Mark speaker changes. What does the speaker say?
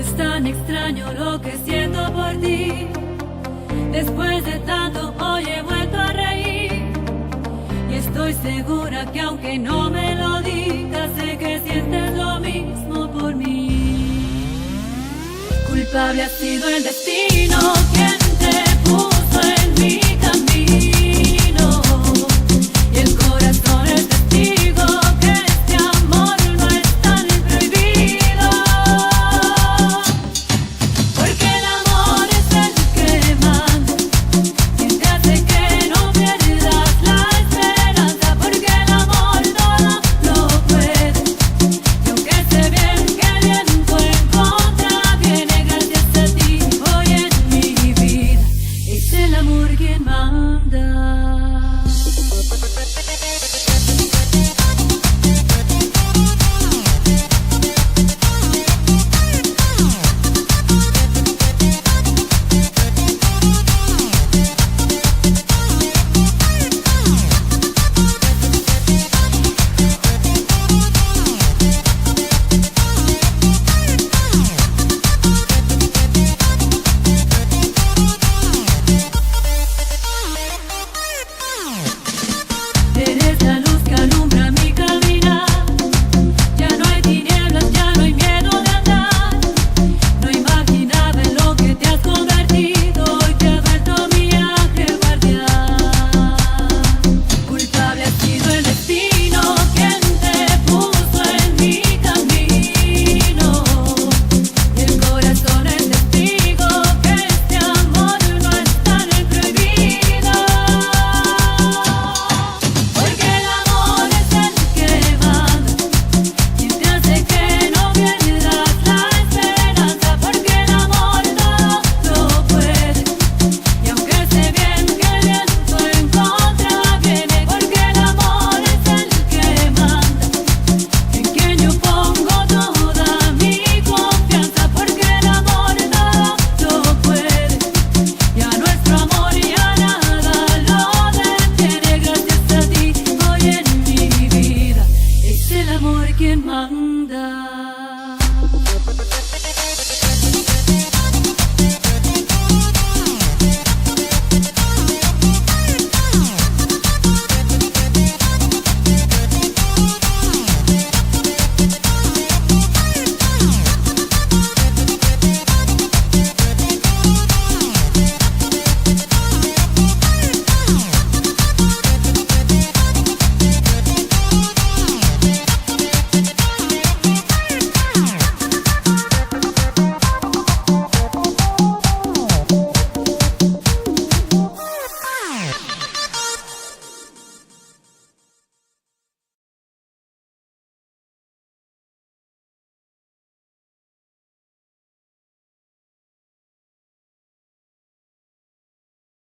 Speaker 1: Es tan extraño lo que siento por ti. Después de tanto hoy he vuelto a reír. Y estoy segura que aunque no me lo digas, sé que sientes lo mismo por mí. Culpable ha sido el destino quien te puso en mi camino. Y el corazón es testigo que este amor no es tan prohibido. Porque el amor es el que manda, quien te hace que no pierdas la esperanza. Porque el amor todo lo puede, y aunque sé bien que el viento en contra viene, gracias a ti hoy en mi vida es el amor quien manda. Eres la luz que alumbra mi caminar. Ya no hay tinieblas, ya no hay miedo de andar. No imaginaba en lo que te has convertido. Hoy te has vuelto mi ángel guardián. Culpable ha sido el destino quien te puso en mi camino. Y el corazón es testigo que este amor no es tan prohibido. Porque el amor es el que manda, quien te hace que no pierdas la esperanza. Porque el amor todo lo puede, y aunque sé bien que el viento en contra viene. Porque el amor es el que manda, en quien yo pongo toda mi confianza. Porque el amor todo lo puede, y a nuestro amor ya nada lo detiene. Gracias a ti hoy en mi vida es el amor quien manda.